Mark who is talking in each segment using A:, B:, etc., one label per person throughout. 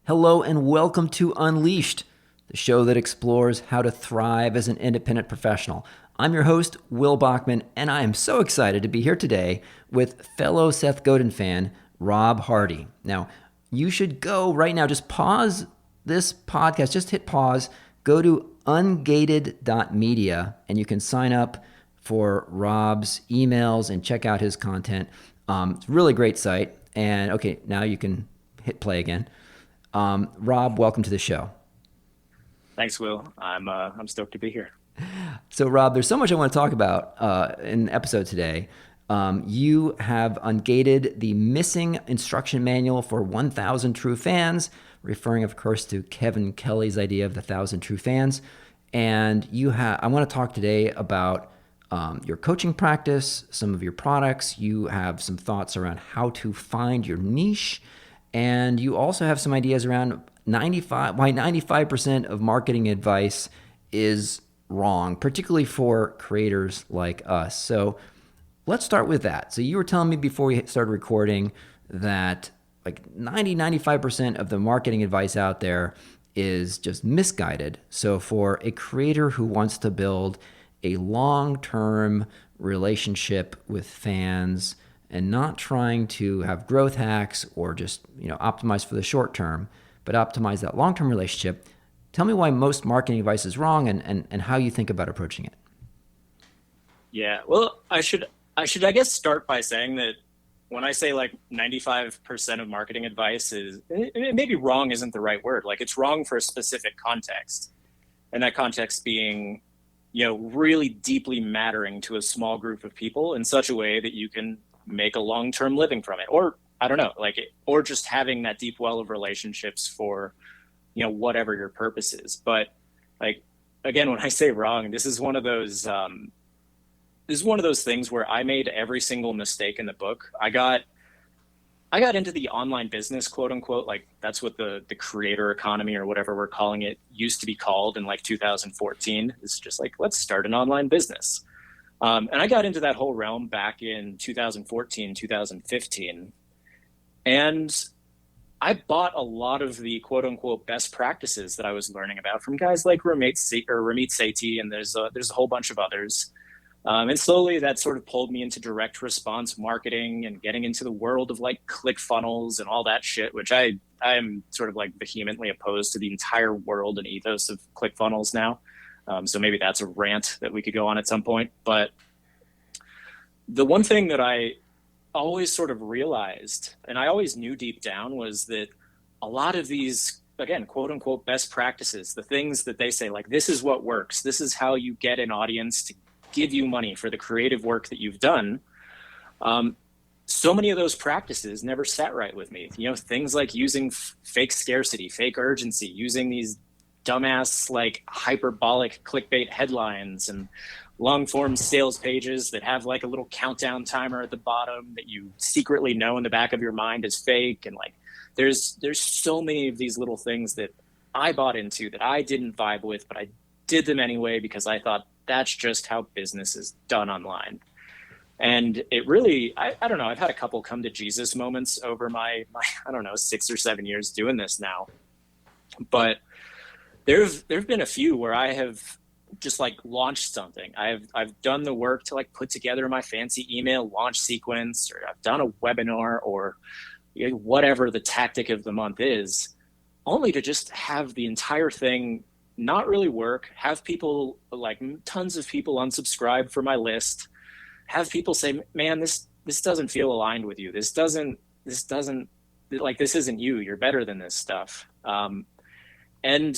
A: Hello and welcome to Unleashed, the show that explores how to thrive as an independent professional. I'm your host, Will Bachman, and I am so excited to be here today with fellow Seth Godin fan, Rob Hardy. Now, you should go right now, just pause this podcast, just hit pause, go to ungated.media, and you can sign up for Rob's emails and check out his content. It's a really great site. And okay, now you can hit play again. Rob, welcome to the show.
B: Thanks, Will. I'm stoked to be here.
A: So, Rob, there's so much I want to talk about in the episode today. You have ungated the missing instruction manual for 1,000 true fans, referring, of course, to Kevin Kelly's idea of the 1,000 true fans. And I want to talk today about your coaching practice, some of your products. You have some thoughts around how to find your niche. And you also have some ideas around why 95% of marketing advice is wrong, particularly for creators like us. So let's start with that. So you were telling me before we started recording that like 95% of the marketing advice out there is just misguided. So for a creator who wants to build a long-term relationship with fans and not trying to have growth hacks or just optimize for the short term, but optimize that long-term relationship, tell me why most marketing advice is wrong and how you think about approaching it.
B: Yeah, well, I guess start by saying that when I say like 95% of marketing advice is maybe wrong isn't the right word. Like it's wrong for a specific context. And that context being, really deeply mattering to a small group of people in such a way that you can make a long-term living from it. Or I don't know, or just having that deep well of relationships for, whatever your purpose is. But like, again, when I say wrong, this is one of those things where I made every single mistake in the book. I got into the online business, quote unquote, like that's what the creator economy or whatever we're calling it used to be called in like 2014. It's just like, let's start an online business. And I got into that whole realm back in 2014, 2015. And I bought a lot of the quote unquote best practices that I was learning about from guys like Ramit Sethi, and there's a whole bunch of others. And slowly that sort of pulled me into direct response marketing and getting into the world of like click funnels and all that shit, which I am sort of like vehemently opposed to the entire world and ethos of click funnels now. So maybe that's a rant that we could go on at some point. But the one thing that I always sort of realized, and I always knew deep down, was that a lot of these, again, quote unquote, best practices, the things that they say, like, this is what works, this is how you get an audience to give you money for the creative work that you've done. So many of those practices never sat right with me. Things like using fake scarcity, fake urgency, using these dumbass, like hyperbolic clickbait headlines and long form sales pages that have like a little countdown timer at the bottom that you secretly know in the back of your mind is fake. And like, there's so many of these little things that I bought into that I didn't vibe with, but I did them anyway because I thought that's just how business is done online. And it really, I don't know, I've had a couple come to Jesus moments over my I don't know, 6 or 7 years doing this now. But there've been a few where I have just like launched something. I've done the work to like put together my fancy email launch sequence, or I've done a webinar, or whatever the tactic of the month is, only to just have the entire thing not really work, have people, like tons of people, unsubscribe for my list, have people say, man, this doesn't feel aligned with you, this doesn't like, this isn't you, you're better than this stuff. And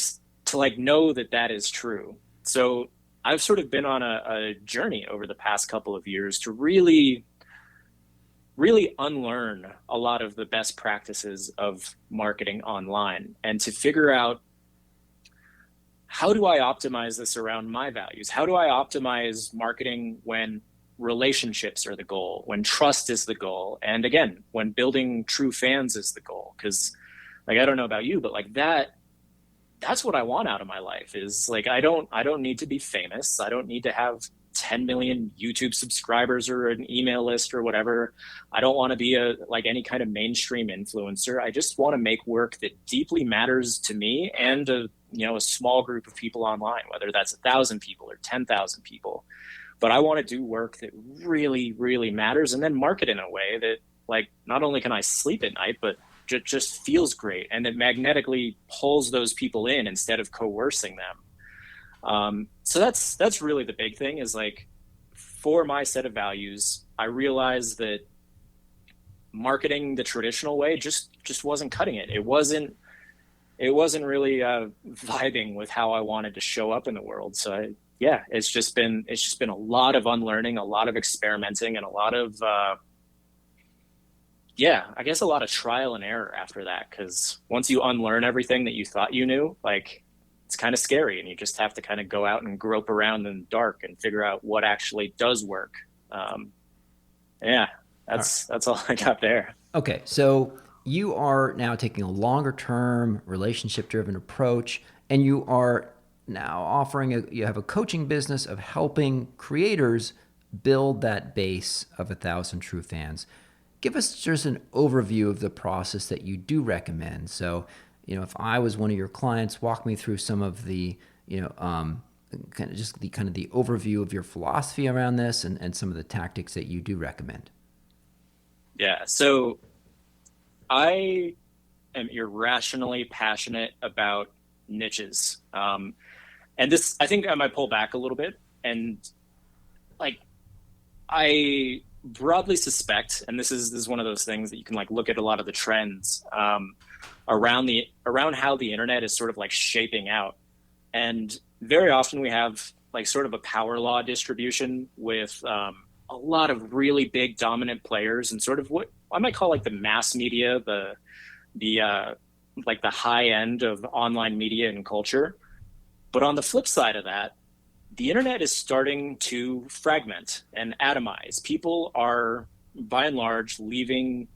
B: to like know that that is true. So I've sort of been on a journey over the past couple of years to really unlearn a lot of the best practices of marketing online and to figure out, how do I optimize this around my values? How do I optimize marketing when relationships are the goal, when trust is the goal, and again, when building true fans is the goal? Because like, I don't know about you, but like that's what I want out of my life, is like, I don't need to be famous. I don't need to have 10 million YouTube subscribers or an email list or whatever. I don't want to be any kind of mainstream influencer. I just want to make work that deeply matters to me and a small group of people online, whether that's 1,000 people or 10,000 people. But I want to do work that really, really matters, and then market in a way that, like, not only can I sleep at night, but just feels great, and it magnetically pulls those people in instead of coercing them. So that's really the big thing, is like, for my set of values, I realized that marketing the traditional way just wasn't cutting it. It wasn't really vibing with how I wanted to show up in the world. So it's just been a lot of unlearning, a lot of experimenting, and a lot of I guess a lot of trial and error after that, because once you unlearn everything that you thought you knew, like, it's kind of scary, and you just have to kind of go out and grope around in the dark and figure out what actually does work. That's all I got there.
A: Okay, so you are now taking a longer term, relationship driven approach, and you are now offering you have a coaching business of helping creators build that base of 1,000 true fans. Give us just an overview of the process that you do recommend. So, if I was one of your clients, walk me through some of the, kind of the overview of your philosophy around this, and some of the tactics that you do recommend.
B: Yeah. So I am irrationally passionate about niches. And this, I think I might pull back a little bit, and, like, I broadly suspect, and this is one of those things that you can, like, look at a lot of the trends around how the internet is sort of, like, shaping out. And very often we have, like, sort of a power law distribution with a lot of really big dominant players, and sort of what I might call, like, the mass media, the like the high end of online media and culture. But on the flip side of that, the internet is starting to fragment and atomize. People are, by and large, leaving,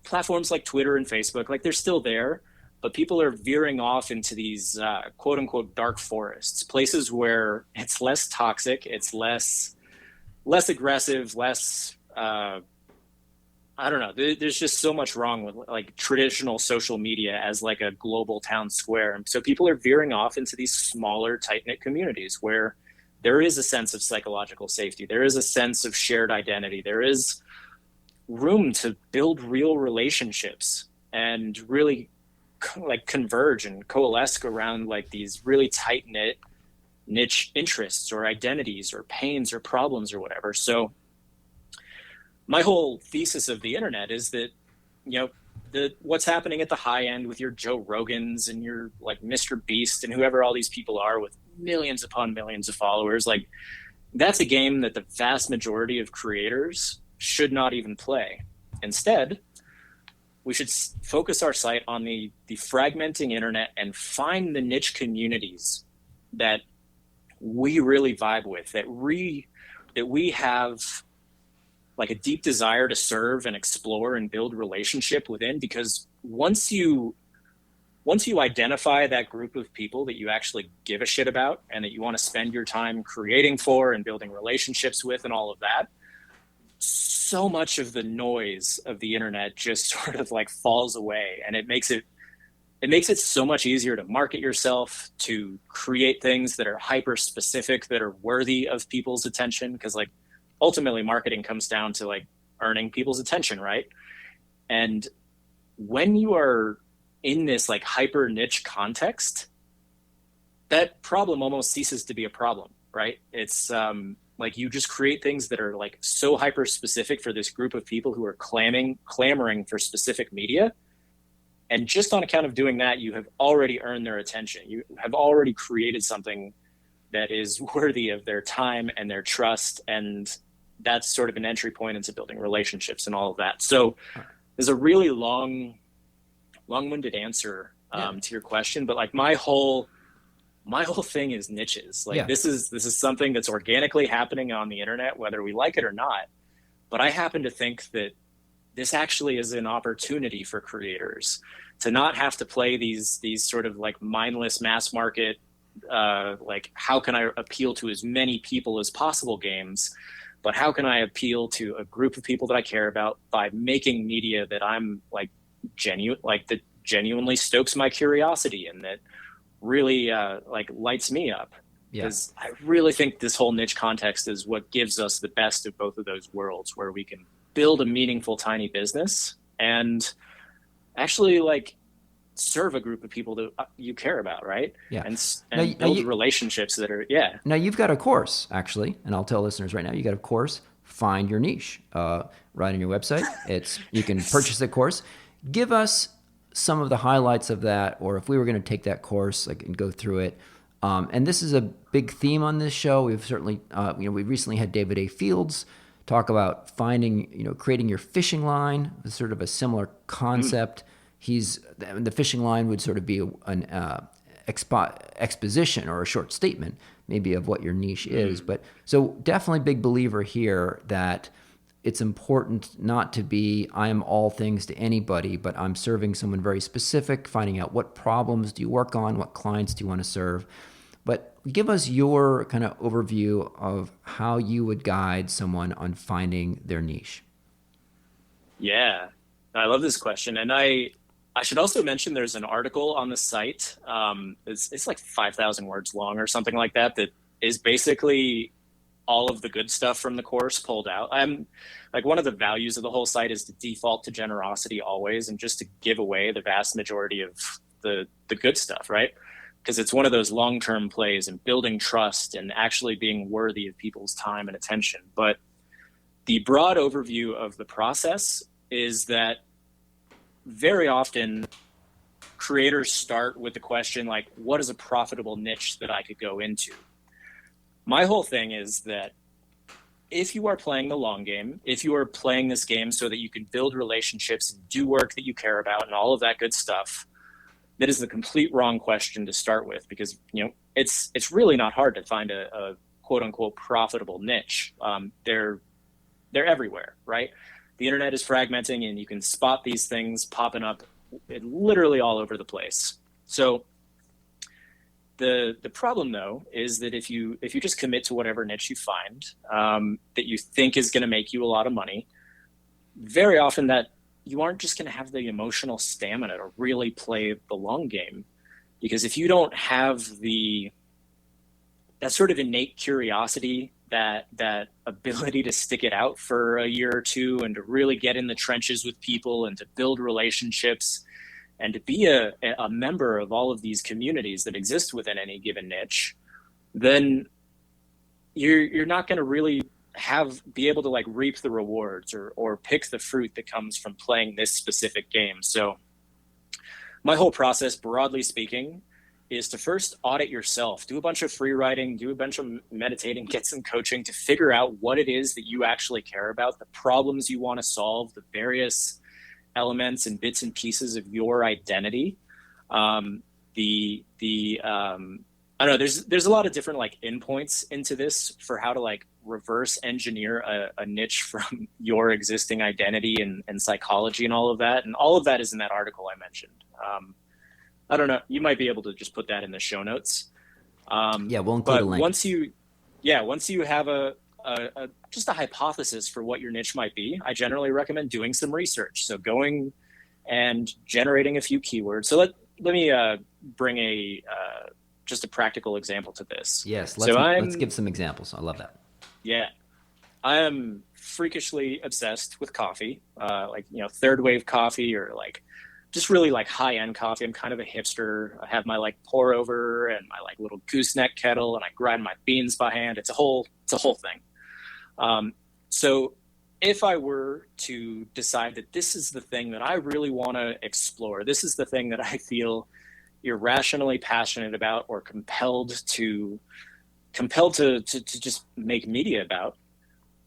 B: platforms like Twitter and Facebook. Like, they're still there, but people are veering off into these quote unquote dark forests, places where it's less toxic, it's less aggressive, less I don't know. There's just so much wrong with, like, traditional social media as, like, a global town square. And so people are veering off into these smaller, tight-knit communities where there is a sense of psychological safety. There is a sense of shared identity. There is room to build real relationships and really, like, converge and coalesce around, like, these really tight-knit niche interests or identities or pains or problems or whatever. So my whole thesis of the internet is that, what's happening at the high end with your Joe Rogans and your, like, Mr. Beast and whoever all these people are with millions upon millions of followers, like, that's a game that the vast majority of creators should not even play. Instead, we should focus our sight on the fragmenting internet and find the niche communities that we really vibe with, that we have, like, a deep desire to serve and explore and build relationship within. Because once you identify that group of people that you actually give a shit about and that you want to spend your time creating for and building relationships with and all of that, so much of the noise of the internet just sort of, like, falls away, and it makes it so much easier to market yourself, to create things that are hyper specific, that are worthy of people's attention. Because, like, ultimately marketing comes down to, like, earning people's attention, right? And when you are in this, like, hyper niche context, that problem almost ceases to be a problem, right? It's like, you just create things that are, like, so hyper specific for this group of people who are clamoring for specific media. And just on account of doing that, you have already earned their attention. You have already created something that is worthy of their time and their trust. And that's sort of an entry point into building relationships and all of that. So there's a really long-winded answer to your question, but, like, my whole thing is niches. Like, this is something that's organically happening on the internet, whether we like it or not. But I happen to think that this actually is an opportunity for creators to not have to play these sort of, like, mindless mass market like how can I appeal to as many people as possible games, but how can I appeal to a group of people that I care about by making media that I'm like genuine, like that genuinely stokes my curiosity and that really like lights me up.
A: Yeah.
B: Because I really think this whole niche context is what gives us the best of both of those worlds, where we can build a meaningful tiny business and actually like serve a group of people that you care about, right?
A: Yeah.
B: And
A: Now,
B: and build relationships that are yeah.
A: now you've got a course actually, and I'll tell listeners right now, you got a course, Find Your Niche, right on your website. You can purchase the course. Give us some of the highlights of that, or if we were going to take that course, like and go through it. And this is a big theme on this show. We've certainly, we recently had David A. Fields talk about finding, creating your fishing line, sort of a similar concept. The fishing line would sort of be an exposition or a short statement, maybe of what your niche is. But so definitely big believer here that it's important not to be, I am all things to anybody, but I'm serving someone very specific, finding out what problems do you work on, what clients do you want to serve. But give us your kind of overview of how you would guide someone on finding their niche.
B: Yeah, I love this question, and I should also mention there's an article on the site. It's like 5,000 words long or something like that. That is basically all of the good stuff from the course pulled out. I'm like, one of the values of the whole site is to default to generosity always, and just to give away the vast majority of the good stuff, right? Because it's one of those long-term plays and building trust and actually being worthy of people's time and attention. But the broad overview of the process is that very often creators start with the question like, what is a profitable niche that I could go into? My whole thing is that if you are playing the long game, if you are playing this game so that you can build relationships and do work that you care about and all of that good stuff, that is the complete wrong question to start with, because it's really not hard to find a quote unquote profitable niche. They're everywhere, right? The internet is fragmenting, and you can spot these things popping up literally all over the place. So the problem though is that if you just commit to whatever niche you find that you think is going to make you a lot of money, very often that you aren't just going to have the emotional stamina to really play the long game. Because if you don't have that sort of innate curiosity, that ability to stick it out for a year or two and to really get in the trenches with people and to build relationships and to be a member of all of these communities that exist within any given niche, then you're not going to really be able to like reap the rewards or pick the fruit that comes from playing this specific game. So my whole process, broadly speaking, is to first audit yourself, do a bunch of free writing, do a bunch of meditating, get some coaching to figure out what it is that you actually care about, the problems you want to solve, the various elements and bits and pieces of your identity. I don't know, there's a lot of different like endpoints into this for how to like reverse engineer a niche from your existing identity and psychology and all of that. And all of that is in that article I mentioned. I don't know, you might be able to just put that in the show notes.
A: Yeah, we'll include a link.
B: Once you have just a hypothesis for what your niche might be, I generally recommend doing some research. So going and generating a few keywords. So let me bring just a practical example to this.
A: Yes,
B: let's
A: give some examples. I love that.
B: Yeah, I am freakishly obsessed with coffee, third wave coffee, or like just really like high end coffee. I'm kind of a hipster. I have my like pour over and my like little gooseneck kettle, and I grind my beans by hand. It's a whole thing. So if I were to decide that this is the thing that I really want to explore, this is the thing that I feel irrationally passionate about or compelled to just make media about,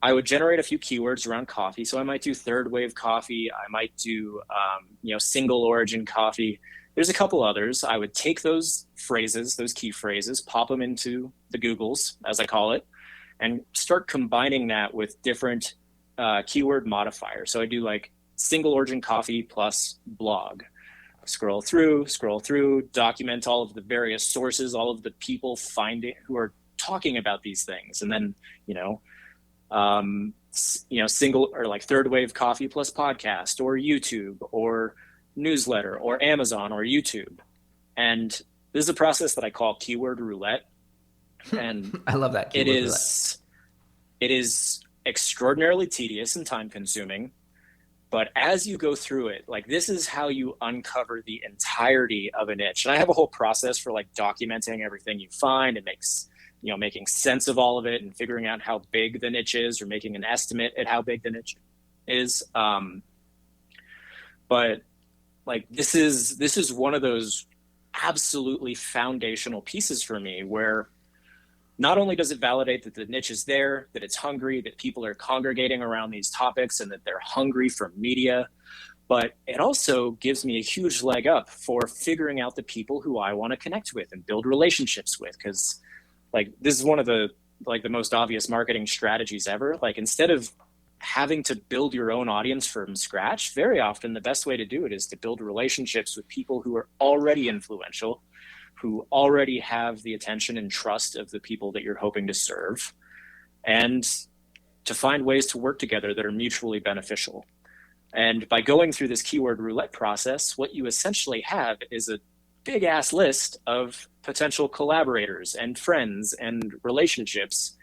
B: I would generate a few keywords around coffee. So I might do third wave coffee. I might do, single origin coffee. There's a couple others. I would take those phrases, those key phrases, pop them into the Googles, as I call it, and start combining that with different keyword modifiers. So I do like single origin coffee plus blog, scroll through, document all of the various sources, all of the people finding who are talking about these things, and then you know, single or like third wave coffee plus podcast or YouTube or newsletter or Amazon or YouTube, and this is a process that I call keyword roulette, and
A: I love that
B: it
A: keyword roulette.
B: is it is extraordinarily tedious and time consuming. But as you go through it, like this is how you uncover the entirety of a niche. And I have a whole process for like documenting everything you find and making sense of all of it and figuring out how big the niche is or making an estimate at how big the niche is. But like this is one of those absolutely foundational pieces for me where not only does it validate that the niche is there, that it's hungry, that people are congregating around these topics and that they're hungry for media, but it also gives me a huge leg up for figuring out the people who I want to connect with and build relationships with. Because like this is one of the most obvious marketing strategies ever. Like instead of having to build your own audience from scratch, very often the best way to do it is to build relationships with people who are already influential, who already have the attention and trust of the people that you're hoping to serve, and to find ways to work together that are mutually beneficial. And by going through this keyword roulette process, what you essentially have is a big ass list of potential collaborators and friends and relationships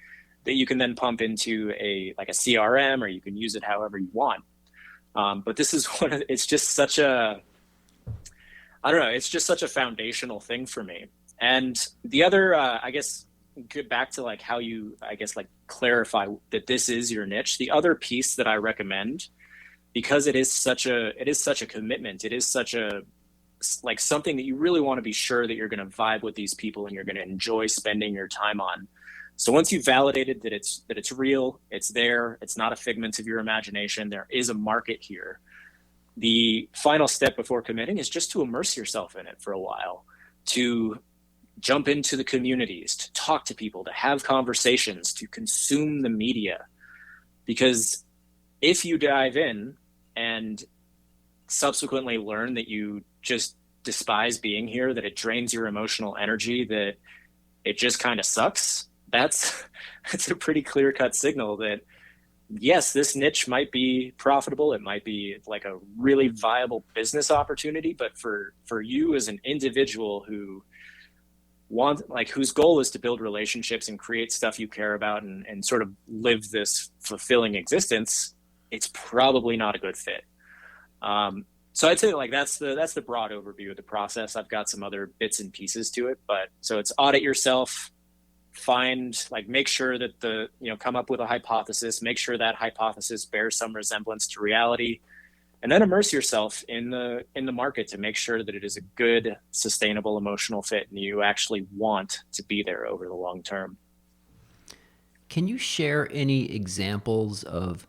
B: that you can then pump into a CRM, or you can use it however you want. But this is it's just such a, I don't know, it's just such a foundational thing for me. And the other, I guess, get back to like how you, I guess, like clarify that this is your niche. The other piece that I recommend, because it is such a commitment, it is such a, like something that you really want to be sure that you're going to vibe with these people and you're going to enjoy spending your time on. So once you've validated that it's real, it's there, it's not a figment of your imagination, there is a market here. The final step before committing is just to immerse yourself in it for a while, to jump into the communities, to talk to people, to have conversations, to consume the media. Because if you dive in and subsequently learn that you just despise being here, that it drains your emotional energy, that it just kind of sucks, that's a pretty clear-cut signal that yes, this niche might be profitable. It might be like a really viable business opportunity, but for you as an individual whose goal is to build relationships and create stuff you care about and sort of live this fulfilling existence, it's probably not a good fit. So I'd say like that's the broad overview of the process. I've got some other bits and pieces to it, but so it's audit yourself, make sure that come up with a hypothesis, make sure that hypothesis bears some resemblance to reality, and then immerse yourself in the market to make sure that it is a good, sustainable emotional fit and you actually want to be there over the long term.
A: Can you share any examples of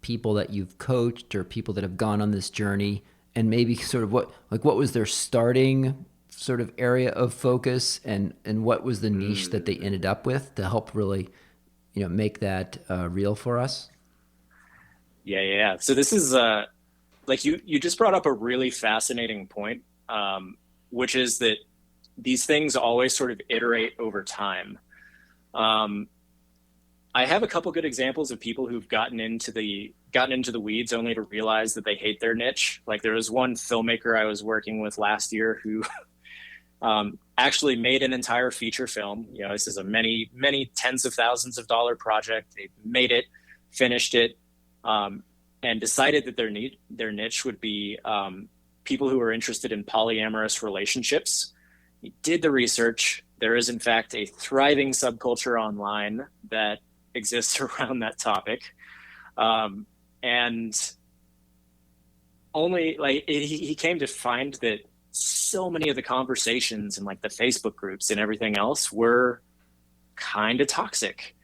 A: people that you've coached or people that have gone on this journey, and maybe sort of what was their starting sort of area of focus, and what was the niche that they ended up with to help really, make that real for us?
B: Yeah. So this is like you just brought up a really fascinating point, which is that these things always sort of iterate over time. I have a couple good examples of people who've gotten into the weeds only to realize that they hate their niche. Like there was one filmmaker I was working with last year who actually made an entire feature film. This is a many tens of thousands of dollar project. They made it, finished it, and decided that their niche would be people who are interested in polyamorous relationships. He did the research. There is in fact a thriving subculture online that exists around that topic, and only he came to find that so many of the conversations and like the Facebook groups and everything else were kind of toxic,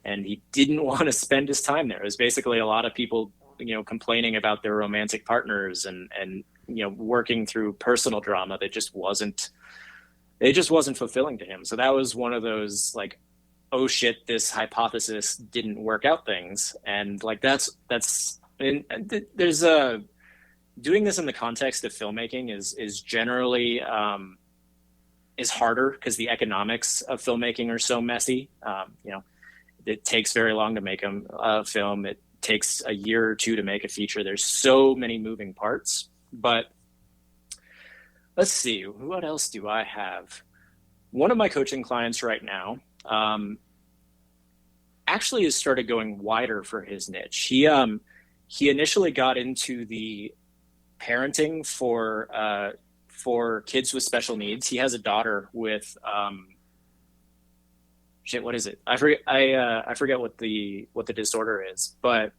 B: and he didn't want to spend his time there. It was basically a lot of people, complaining about their romantic partners and working through personal drama that just wasn't fulfilling to him. So that was one of those like, oh shit, this hypothesis didn't work out things. And like there's doing this in the context of filmmaking is generally is harder because the economics of filmmaking are so messy. It takes very long to make a film. It takes a year or two to make a feature. There's so many moving parts. But let's see, what else do I have? One of my coaching clients right now actually has started going wider for his niche. He initially got into the parenting for kids with special needs. He has a daughter with what is it? I forget what the disorder is, but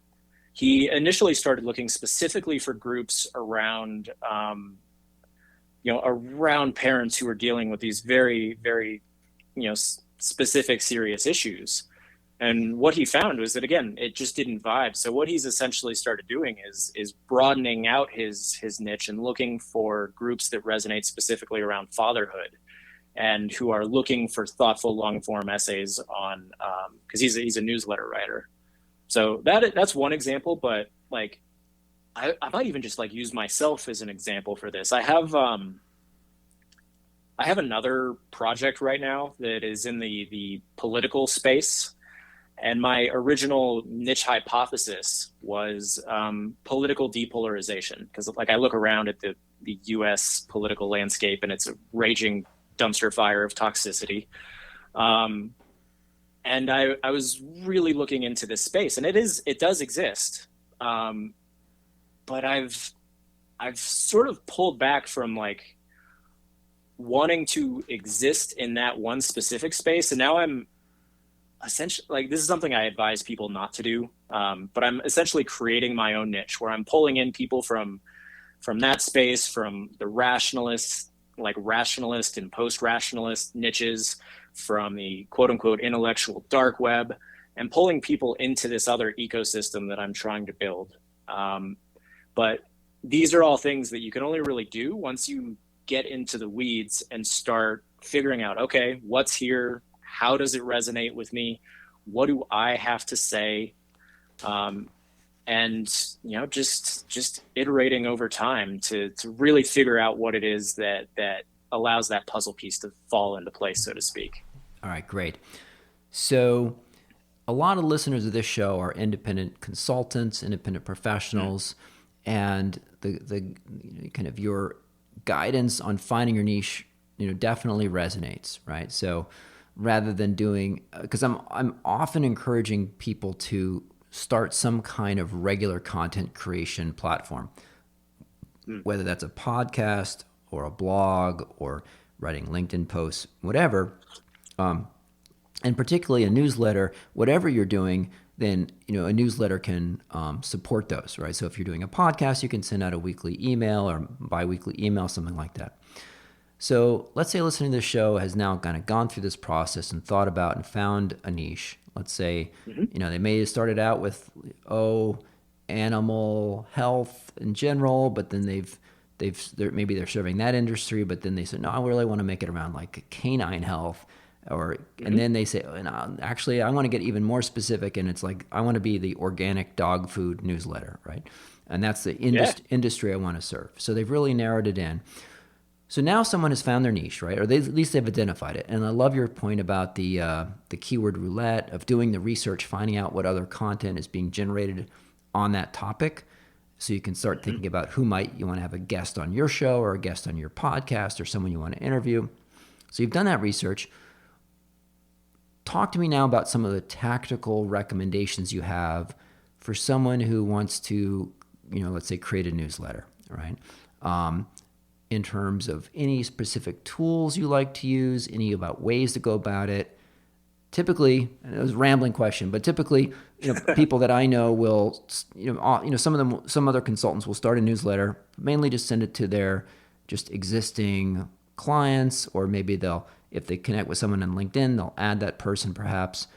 B: he initially started looking specifically for groups around around parents who are dealing with these very, very, specific, serious issues. And what he found was that, again, it just didn't vibe. So what he's essentially started doing is broadening out his niche and looking for groups that resonate specifically around fatherhood and who are looking for thoughtful, long form essays on, because he's a newsletter writer. So that's one example, but like, I might even just like use myself as an example for this. I have another project right now that is in the political space, and my original niche hypothesis was political depolarization, because like I look around at the U.S. political landscape and it's a raging dumpster fire of toxicity. And I was really looking into this space, and it does exist. But I've sort of pulled back from like wanting to exist in that one specific space. And now I'm essentially like, this is something I advise people not to do. But I'm essentially creating my own niche where I'm pulling in people from that space, from the rationalist and post-rationalist niches, from the quote unquote intellectual dark web, and pulling people into this other ecosystem that I'm trying to build. But these are all things that you can only really do once you get into the weeds and start figuring out, okay, what's here? How does it resonate with me? What do I have to say? And just iterating over time to really figure out what it is that allows that puzzle piece to fall into place, so to speak.
A: All right, great. So a lot of listeners of this show are independent consultants, independent professionals, and the kind of your guidance on finding your niche, definitely resonates, right? So rather than doing, because I'm often encouraging people to start some kind of regular content creation platform, whether that's a podcast or a blog or writing LinkedIn posts, whatever, and particularly a newsletter. Whatever you're doing, then a newsletter can support those, right? So if you're doing a podcast, you can send out a weekly email or bi-weekly email, something like that. So let's say listening to this show has now kind of gone through this process and thought about and found a niche. Let's say, they may have started out with, animal health in general, but then maybe they're serving that industry, but then they said, no, I really want to make it around like canine health, and then they say, actually, I want to get even more specific, and it's like, I want to be the organic dog food newsletter, right? And that's the industry I want to serve. So they've really narrowed it in. So now someone has found their niche, right? Or at least they've identified it. And I love your point about the keyword roulette, of doing the research, finding out what other content is being generated on that topic. So you can start thinking about who might you want to have a guest on your show or a guest on your podcast or someone you want to interview. So you've done that research. Talk to me now about some of the tactical recommendations you have for someone who wants to, let's say create a newsletter, right? In terms of any specific tools you like to use, any about ways to go about it. Typically, and it was a rambling question, but typically, people that I know will, some other consultants will start a newsletter, mainly just send it to their just existing clients, or maybe if they connect with someone on LinkedIn, they'll add that person perhaps.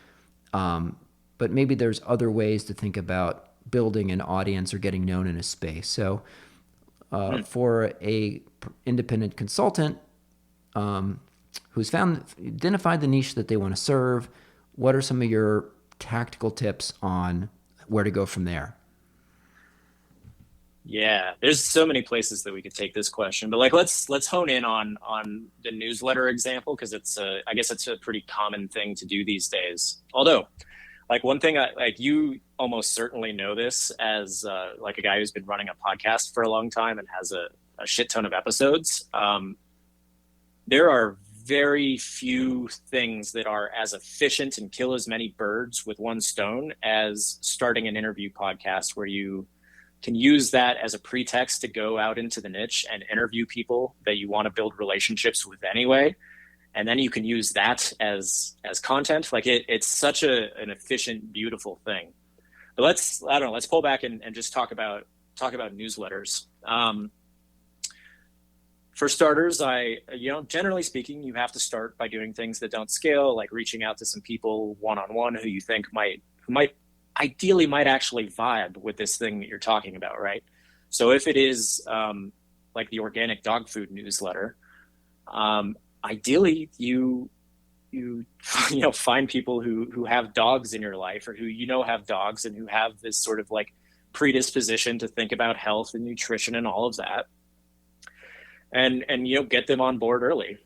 A: But maybe there's other ways to think about building an audience or getting known in a space. So for a independent consultant who's identified the niche that they want to serve, what are some of your tactical tips on where to go from there?
B: Yeah, there's so many places that we could take this question, but like let's hone in on the newsletter example because I guess it's a pretty common thing to do these days. Although, like one thing like you almost certainly know this as like a guy who's been running a podcast for a long time and has a shit ton of episodes. There are very few things that are as efficient and kill as many birds with one stone as starting an interview podcast where you can use that as a pretext to go out into the niche and interview people that you want to build relationships with anyway. And then you can use that as content. Like it's such an efficient, beautiful thing. But I don't know, let's pull back and just talk about newsletters. For starters, generally speaking, you have to start by doing things that don't scale, like reaching out to some people one-on-one who you think who might ideally might actually vibe with this thing that you're talking about, right? So if it is like the organic dog food newsletter, ideally you find people who have dogs in your life or who have dogs and who have this sort of like predisposition to think about health and nutrition and all of that, and get them on board early.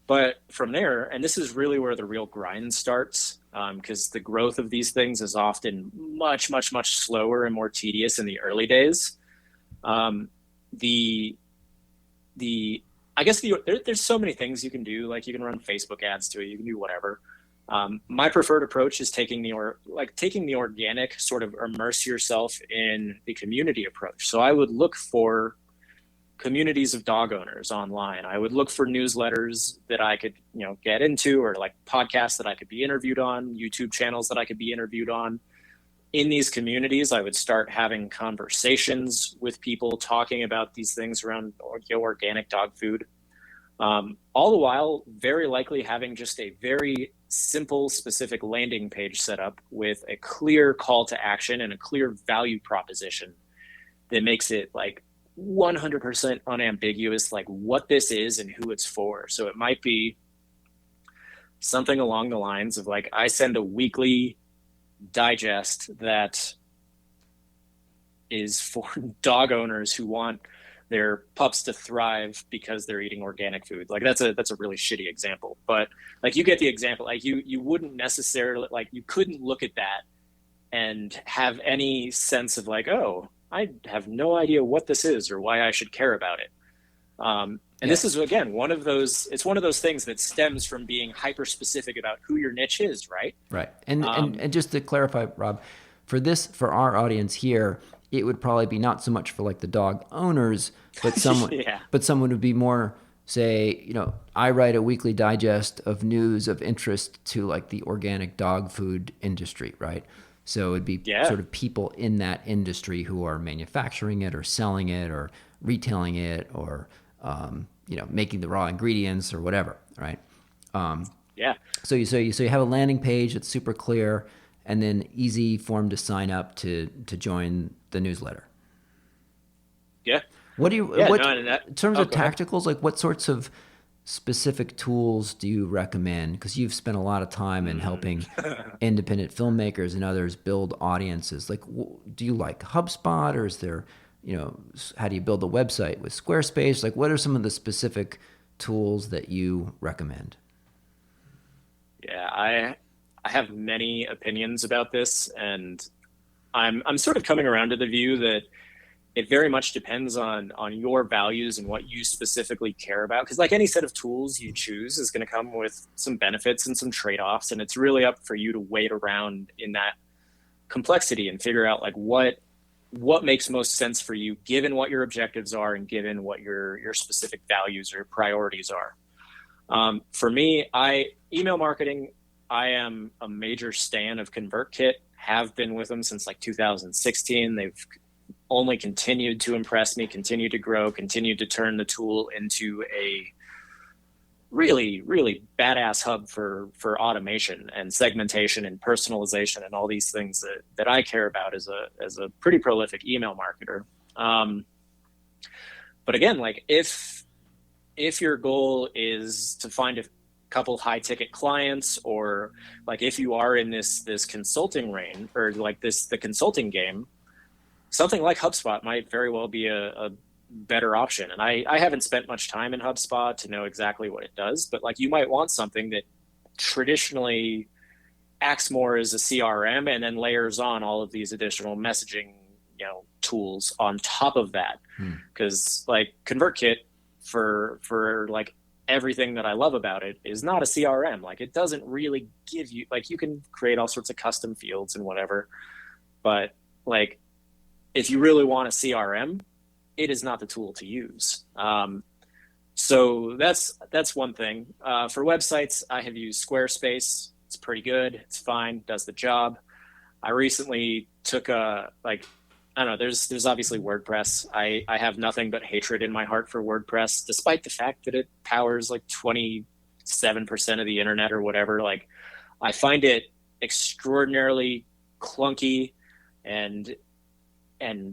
B: But from there, and this is really where the real grind starts, because the growth of these things is often much, much, much slower and more tedious in the early days. The the I guess there's so many things you can do. Like you can run Facebook ads to it. You can do whatever. My preferred approach is taking the organic sort of immerse yourself in the community approach. So I would look for communities of dog owners online. I would look for newsletters that I could, get into, or like podcasts that I could be interviewed on, YouTube channels that I could be interviewed on. In these communities, I would start having conversations with people talking about these things around organic dog food. All the while, very likely having just a very simple, specific landing page set up with a clear call to action and a clear value proposition that makes it like 100% unambiguous, like what this is and who it's for. So it might be something along the lines of like, I send a weekly digest that is for dog owners who want their pups to thrive because they're eating organic food. Like that's a really shitty example, but like you get the example. Like you wouldn't necessarily, like you couldn't look at that and have any sense of like, oh, I have no idea what this is or why I should care about it. And
A: Yeah.
B: this is again it's one of those things that stems from being hyper specific about who your niche is, right?
A: Right. And, and
B: Um,
A: and just to clarify, Rob, for our audience here, it would probably be not so much for like the dog owners, but
B: yeah,
A: someone would be more, say, I write a weekly digest of news of interest to like the organic dog food industry, right? So it'd be
B: yeah,
A: sort of people in that industry who are manufacturing it or selling it or retailing it or making the raw ingredients or whatever, right?
B: yeah,
A: So you have a landing page that's super clear, and then easy form to sign up to join the newsletter.
B: yeah,
A: What do you
B: yeah.
A: what
B: No, and that.
A: in terms
B: Oh,
A: of
B: go ahead.
A: tacticals? Like what sorts of specific tools do you recommend? Because you've spent a lot of time in
B: Mm.
A: helping independent filmmakers and others build audiences. Like, do you like HubSpot, or is there, how do you build a website with Squarespace? Like, what are some of the specific tools that you recommend?
B: Yeah, I have many opinions about this, and I'm sort of coming around to the view that it very much depends on your values and what you specifically care about. Because like any set of tools you choose is going to come with some benefits and some trade-offs, and it's really up for you to wait around in that complexity and figure out like what makes most sense for you given what your objectives are and given what your specific values or priorities are. For me, I email marketing. I am a major stan of ConvertKit. Have been with them since like 2016. They've only continued to impress me, continued to grow, continued to turn the tool into a really, really badass hub for automation and segmentation and personalization and all these things that I care about as a pretty prolific email marketer. Um, but again, like if your goal is to find a couple high ticket clients, or like if you are in this consulting range or like the consulting game, something like HubSpot might very well be a better option. And I haven't spent much time in HubSpot to know exactly what it does, but like you might want something that traditionally acts more as a CRM and then layers on all of these additional messaging, tools on top of that.
A: Hmm.
B: Because like ConvertKit for like everything that I love about it is not a CRM. Like it doesn't really give you like you can create all sorts of custom fields and whatever, but like if you really want a CRM, it is not the tool to use. So that's one thing. For websites, I have used Squarespace. It's pretty good. It's fine. Does the job. I recently took a like I don't know. There's obviously WordPress. I have nothing but hatred in my heart for WordPress, despite the fact that it powers like 27% of the internet or whatever. Like I find it extraordinarily clunky and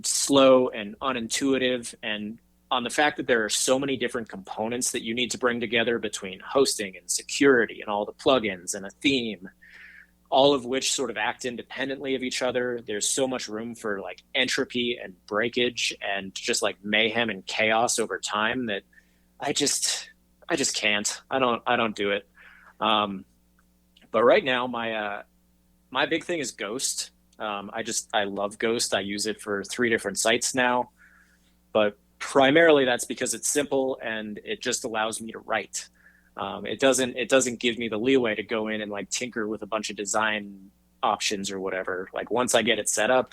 B: slow and unintuitive, and on the fact that there are so many different components that you need to bring together between hosting and security and all the plugins and a theme, all of which sort of act independently of each other. There's so much room for like entropy and breakage and just like mayhem and chaos over time that I just can't. I don't do it. But right now my big thing is Ghost. I love Ghost. I use it for 3 different sites now, but primarily that's because it's simple and it just allows me to write. It doesn't give me the leeway to go in and like tinker with a bunch of design options or whatever. Like once I get it set up,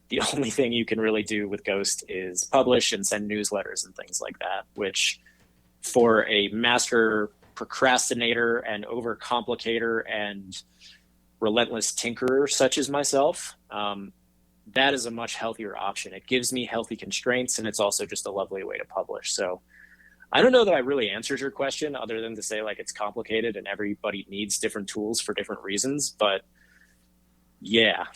B: the only thing you can really do with Ghost is publish and send newsletters and things like that, which for a master procrastinator and overcomplicator and relentless tinkerer such as myself, that is a much healthier option. It gives me healthy constraints, and it's also just a lovely way to publish. So I don't know that I really answered your question other than to say like it's complicated and everybody needs different tools for different reasons, but yeah.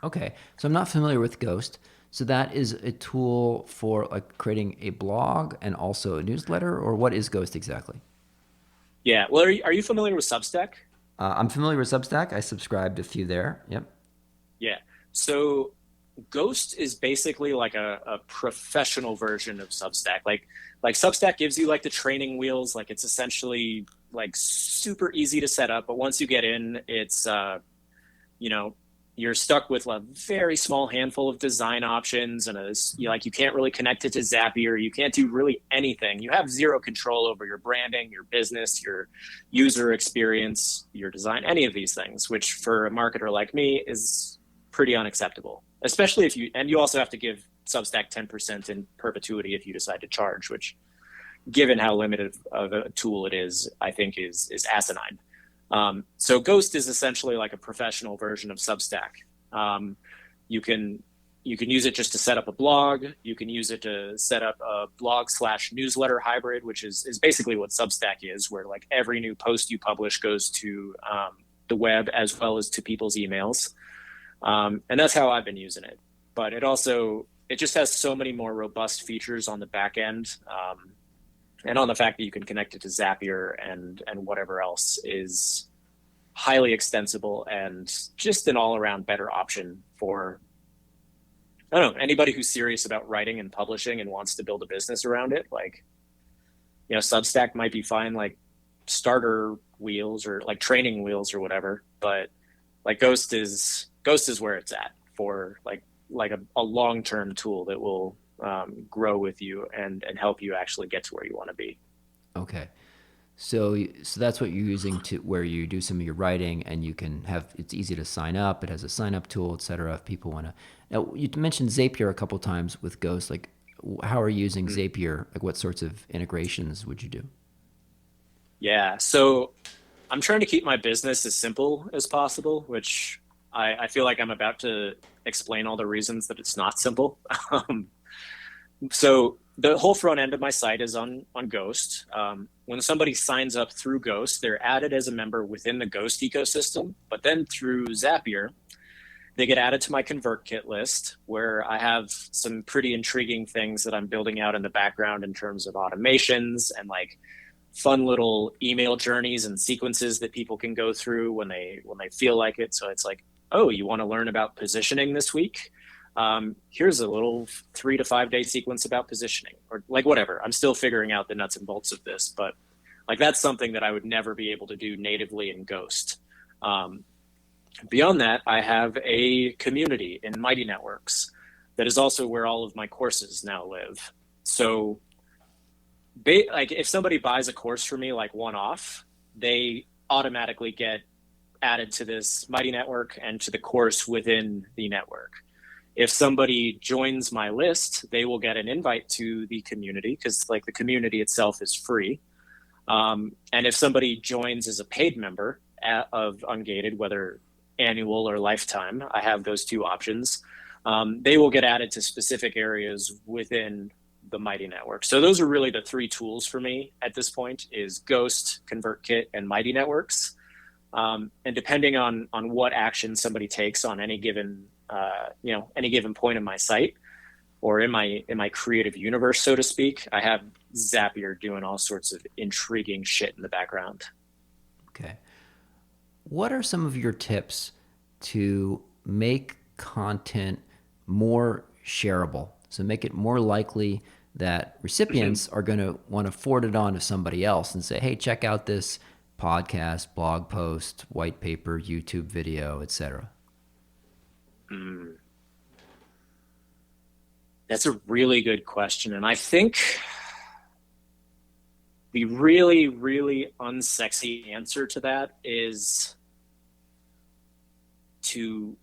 A: Okay, so I'm not familiar with Ghost. So that is a tool for like creating a blog and also a newsletter, or what is Ghost exactly?
B: Yeah. Well, are you familiar with Substack?
A: I'm familiar with Substack. I subscribed a few there. Yep.
B: Yeah. So Ghost is basically like a professional version of Substack. Like Substack gives you like the training wheels. Like it's essentially like super easy to set up, but once you get in, it's you know you're stuck with a very small handful of design options, and you can't really connect it to Zapier. You can't do really anything. You have zero control over your branding, your business, your user experience, your design, any of these things, which for a marketer like me is pretty unacceptable. Especially if you also have to give Substack 10% in perpetuity if you decide to charge, which given how limited of a tool it is, I think is asinine. So Ghost is essentially like a professional version of Substack. You can use it just to set up a blog. You can use it to set up a blog/newsletter hybrid, which is basically what Substack is, where like every new post you publish goes to the web as well as to people's emails. And that's how I've been using it. But it just has so many more robust features on the back end. And on the fact that you can connect it to Zapier and whatever else is highly extensible and just an all around better option for, I don't know, anybody who's serious about writing and publishing and wants to build a business around it. Like, Substack might be fine, like starter wheels or like training wheels or whatever, but like Ghost is where it's at for like a long-term tool that will grow with you and help you actually get to where you want to be.
A: Okay. So that's what you're using to where you do some of your writing, and you can have it's easy to sign up. It has a sign up tool, etc. If people want to. Now you mentioned Zapier a couple times with Ghost. Like, how are you using Zapier? Like, what sorts of integrations would you do?
B: Yeah, so I'm trying to keep my business as simple as possible, which I feel like I'm about to explain all the reasons that it's not simple. So the whole front end of my site is on Ghost. When somebody signs up through Ghost, they're added as a member within the Ghost ecosystem. But then through Zapier, they get added to my ConvertKit list, where I have some pretty intriguing things that I'm building out in the background in terms of automations and like fun little email journeys and sequences that people can go through when they feel like it. So it's like, oh, you want to learn about positioning this week? Here's a little 3 to 5 day sequence about positioning, or like whatever. I'm still figuring out the nuts and bolts of this, but like that's something that I would never be able to do natively in Ghost. Um, Beyond that, I have a community in Mighty Networks that is also where all of my courses now live. So, like, if somebody buys a course for me, like one off, they automatically get added to this Mighty Network and to the course within the network. If somebody joins my list, they will get an invite to the community because, like, the community itself is free. And if somebody joins as a paid member of Ungated, whether annual or lifetime, I have those two options. They will get added to specific areas within the Mighty Network. So those are really the three tools for me at this point: is Ghost, ConvertKit, and Mighty Networks. And depending on what action somebody takes on any given any given point in my site or in my creative universe, so to speak, I have Zapier doing all sorts of intriguing shit in the background.
A: Okay. What are some of your tips to make content more shareable? So make it more likely that recipients are going to want to forward it on to somebody else and say, hey, check out this podcast, blog post, white paper, YouTube video, etc.
B: Mm. That's a really good question. And I think the really, really unsexy answer to that is to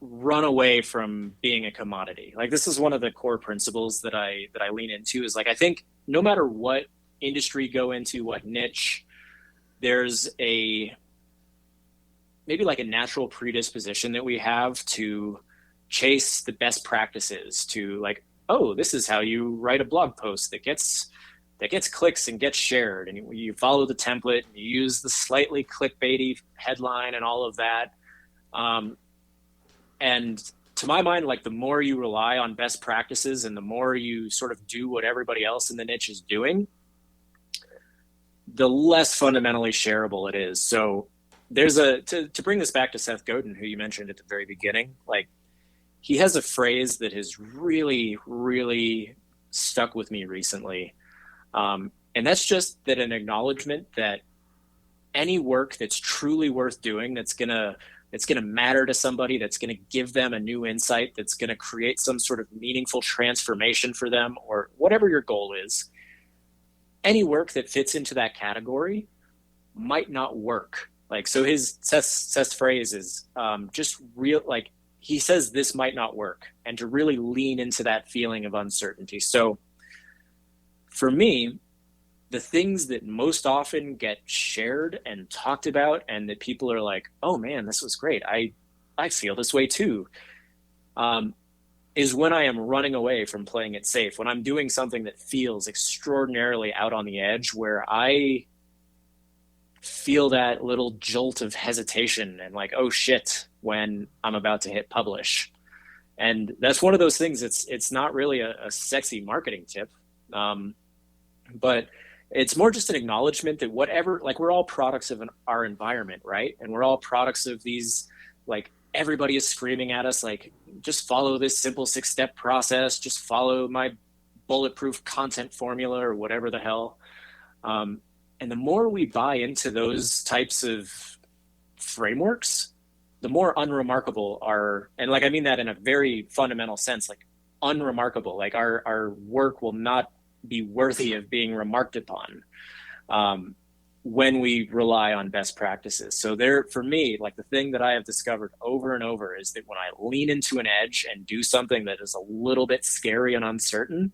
B: run away from being a commodity. Like, this is one of the core principles that I lean into, is like, I think no matter what industry you go into, what niche, there's maybe like a natural predisposition that we have to chase the best practices, to like, oh, this is how you write a blog post that gets clicks and gets shared, and you follow the template and you use the slightly clickbaity headline and all of that. And to my mind, like, the more you rely on best practices and the more you sort of do what everybody else in the niche is doing, the less fundamentally shareable it is. So there's to bring this back to Seth Godin, who you mentioned at the very beginning, like, he has a phrase that has really, really stuck with me recently. And that's just that, an acknowledgement that any work that's truly worth doing, that's gonna matter to somebody, that's gonna give them a new insight, that's gonna create some sort of meaningful transformation for them, or whatever your goal is, any work that fits into that category might not work. Like, so Seth's phrase is just real, like, he says this might not work, and to really lean into that feeling of uncertainty. So for me, the things that most often get shared and talked about, and that people are like, oh man, this was great, I feel this way too, is when I am running away from playing it safe, when I'm doing something that feels extraordinarily out on the edge, where I feel that little jolt of hesitation and like, oh shit, when I'm about to hit publish. And that's one of those things. It's not really a sexy marketing tip, but it's more just an acknowledgement that whatever, like, we're all products of our environment, right? And we're all products of these, like, everybody is screaming at us, like, just follow this simple 6-step process, just follow my bulletproof content formula, or whatever the hell. And the more we buy into those types of frameworks, the more unremarkable our, and like, I mean that in a very fundamental sense, like, unremarkable, like our work will not be worthy of being remarked upon when we rely on best practices. So there, for me, like, the thing that I have discovered over and over is that when I lean into an edge and do something that is a little bit scary and uncertain,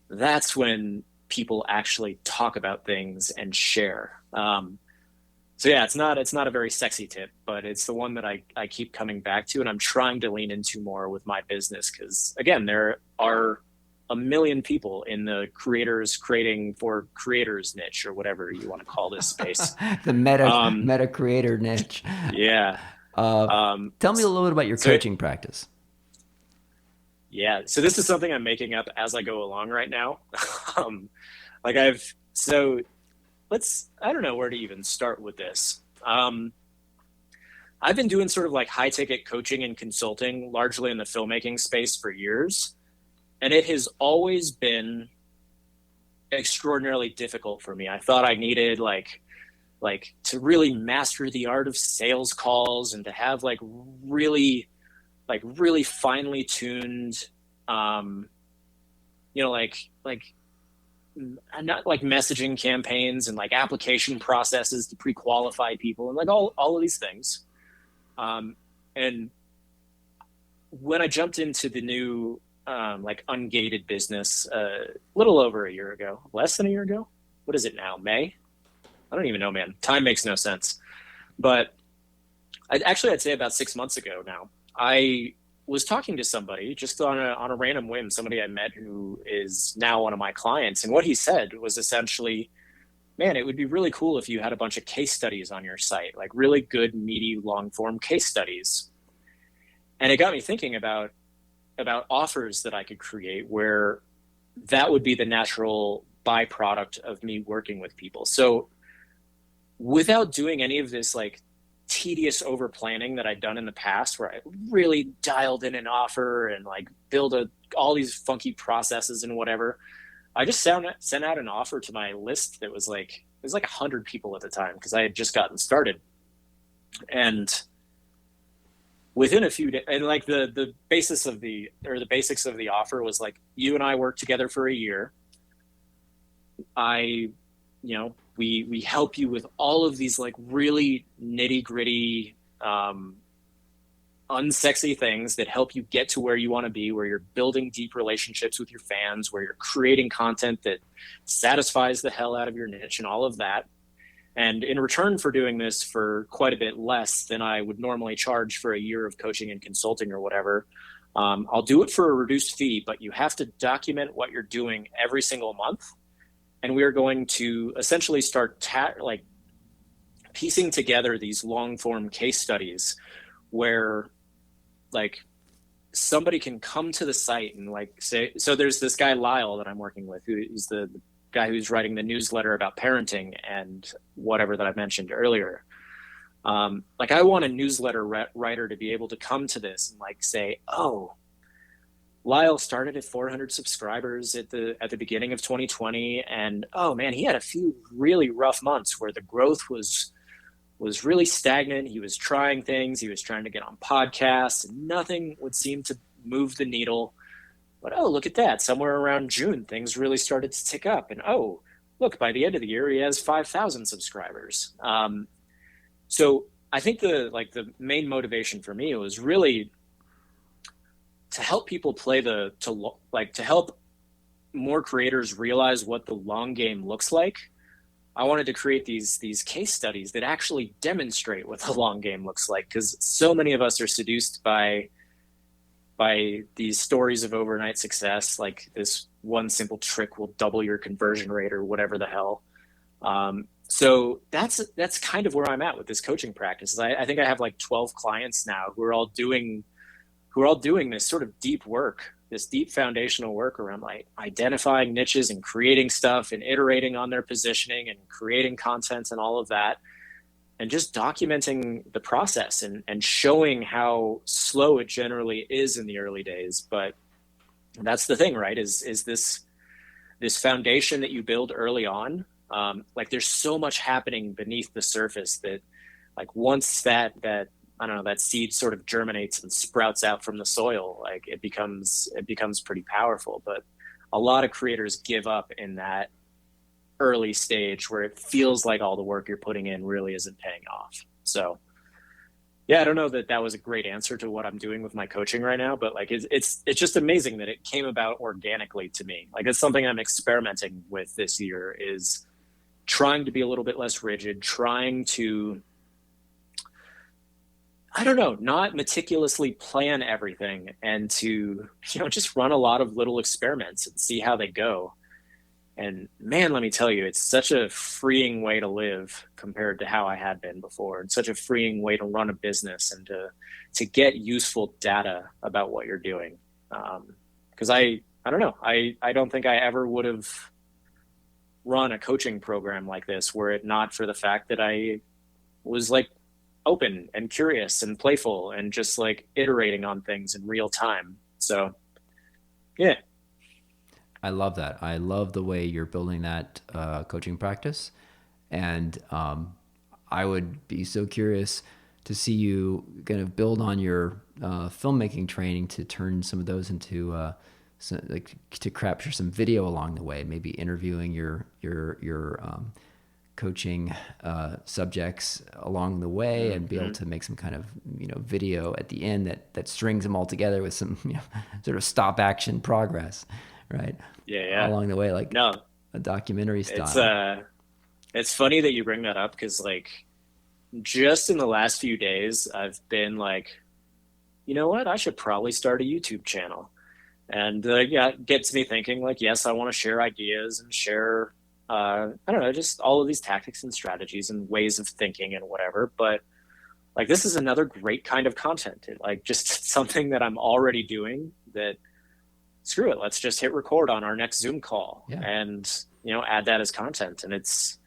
B: that's when people actually talk about things and share. So yeah, it's not a very sexy tip, but it's the one that I keep coming back to, and I'm trying to lean into more with my business, because again, there are a million people in the creators creating for creators niche, or whatever you want to call this space.
A: The meta creator niche.
B: Yeah.
A: Tell me a little bit about your coaching practice.
B: Yeah. So this is something I'm making up as I go along right now. Like, I don't know where to even start with this. I've been doing sort of like high ticket coaching and consulting, largely in the filmmaking space for years. And it has always been extraordinarily difficult for me. I thought I needed like to really master the art of sales calls and to have really finely tuned um not like messaging campaigns and like application processes to pre-qualify people and like all of these things. And when I jumped into the new like Ungated business a little over a year ago, less than a year ago, what is it now, May? I don't even know, man. Time makes no sense. But I'd say about 6 months ago now, I was talking to somebody just on a random whim, somebody I met who is now one of my clients. And what he said was essentially, man, it would be really cool if you had a bunch of case studies on your site, like really good, meaty, long form case studies. And it got me thinking about offers that I could create where that would be the natural byproduct of me working with people. So without doing any of this like tedious over planning that I'd done in the past, where I really dialed in an offer and like all these funky processes and whatever, I just sent out an offer to my list that was like, it was like 100 people at the time because I had just gotten started. And within a few days, and like the basis of the basics of the offer was like, you and I worked together for a year. I, we help you with all of these like really nitty gritty, unsexy things that help you get to where you want to be, where you're building deep relationships with your fans, where you're creating content that satisfies the hell out of your niche and all of that. And in return for doing this for quite a bit less than I would normally charge for a year of coaching and consulting or whatever, I'll do it for a reduced fee, but you have to document what you're doing every single month. And we are going to essentially start piecing together these long form case studies where like somebody can come to the site and like say, so there's this guy Lyle that I'm working with, who is the guy who's writing the newsletter about parenting and whatever that I mentioned earlier. Like I want a newsletter writer to be able to come to this and like say, oh, Lyle started at 400 subscribers at the beginning of 2020, and oh man, he had a few really rough months where the growth was really stagnant. He was trying things, he was trying to get on podcasts, and nothing would seem to move the needle. But oh, look at that! Somewhere around June, things really started to tick up, and oh, look, by the end of the year, he has 5,000 subscribers. So I think the main motivation for me was really to help people to help more creators realize what the long game looks like. I wanted to create these case studies that actually demonstrate what the long game looks like, because so many of us are seduced by these stories of overnight success, like this one simple trick will double your conversion rate or whatever the hell. So that's kind of where I'm at with this coaching practice. I think I have like 12 clients now who are all doing this sort of deep work, this deep foundational work around like identifying niches and creating stuff and iterating on their positioning and creating content and all of that, and just documenting the process and showing how slow it generally is in the early days. But that's the thing, right? Is this foundation that you build early on. Like there's so much happening beneath the surface that like once that I don't know, that seed sort of germinates and sprouts out from the soil, like it becomes pretty powerful. But a lot of creators give up in that early stage where it feels like all the work you're putting in really isn't paying off. So yeah, I don't know that was a great answer to what I'm doing with my coaching right now, but like it's just amazing that it came about organically to me. Like it's something I'm experimenting with this year, is trying to be a little bit less rigid, trying to, I don't know, not meticulously plan everything, and to, just run a lot of little experiments and see how they go. And man, let me tell you, it's such a freeing way to live compared to how I had been before. It's such a freeing way to run a business and to get useful data about what you're doing. Because I don't know, I don't think I ever would have run a coaching program like this were it not for the fact that I was like open and curious and playful and just like iterating on things in real time. So yeah.
A: I love that. I love the way you're building that coaching practice. And I would be so curious to see you kind of build on your filmmaking training to turn some of those into like to capture some video along the way, maybe interviewing your coaching subjects along the way, and be able
B: Mm-hmm.
A: to make some kind of video at the end that strings them all together with some sort of stop action progress, right,
B: Yeah, yeah.
A: along the way, like
B: No,
A: a documentary
B: it's
A: style.
B: it's funny that you bring that up because like just in the last few days I've been like, you know what, I should probably start a YouTube channel. And yeah, it gets me thinking like, yes, I want to share ideas and share I don't know, just all of these tactics and strategies and ways of thinking and whatever. But like this is another great kind of content. Like just something that I'm already doing that screw it, let's just hit record on our next Zoom call
A: Yeah.
B: and add that as content. And it's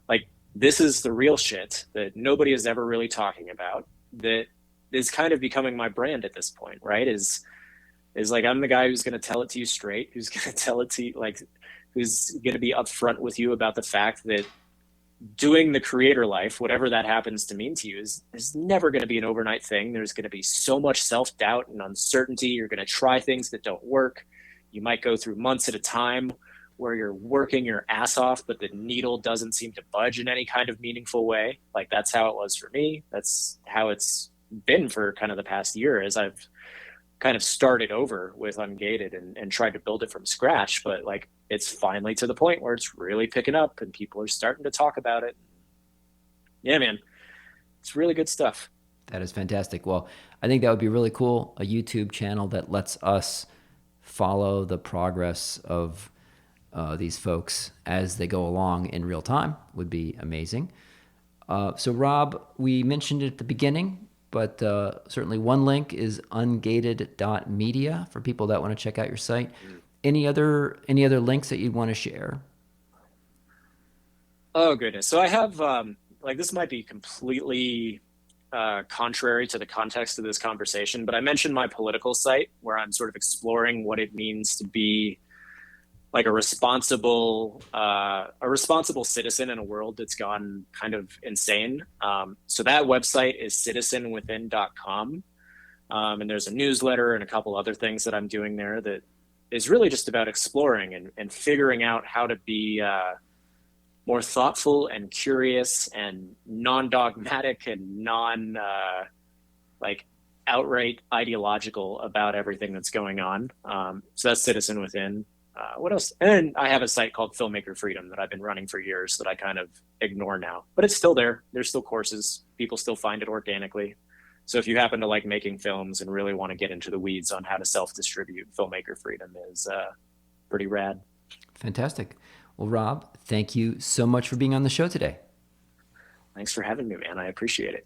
B: like this is the real shit that nobody is ever really talking about that is kind of becoming my brand at this point, right? Is like I'm the guy who's going to tell it to you straight, who's going to tell it to you like who's going to be upfront with you about the fact that doing the creator life, whatever that happens to mean to you, is never going to be an overnight thing. There's going to be so much self-doubt and uncertainty. You're going to try things that don't work. You might go through months at a time where you're working your ass off, but the needle doesn't seem to budge in any kind of meaningful way. Like that's how it was for me. That's how it's been for kind of the past year as I've kind of started over with Ungated and tried to build it from scratch. But like it's finally to the point where it's really picking up and people are starting to talk about it. Yeah, man, it's really good stuff.
A: That is fantastic. Well, I think that would be really cool. A YouTube channel that lets us follow the progress of these folks as they go along in real time would be amazing. So, Rob, we mentioned it at the beginning, but certainly one link is ungated.media for people that want to check out your site. Any other links that you'd want to share?
B: Oh goodness. So I have like this might be completely contrary to the context of this conversation, but I mentioned my political site where I'm sort of exploring what it means to be like a responsible citizen in a world that's gone kind of insane. So that website is citizenwithin.com. And there's a newsletter and a couple other things that I'm doing there that is really just about exploring and figuring out how to be more thoughtful and curious and non-dogmatic and non like outright ideological about everything that's going on. So that's Citizen Within. What else? And I have a site called Filmmaker Freedom that I've been running for years that I kind of ignore now, but it's still there. There's still courses. People still find it organically. So if you happen to like making films and really want to get into the weeds on how to self-distribute, Filmmaker Freedom is pretty rad.
A: Fantastic. Well, Rob, thank you so much for being on the show today.
B: Thanks for having me, man. I appreciate it.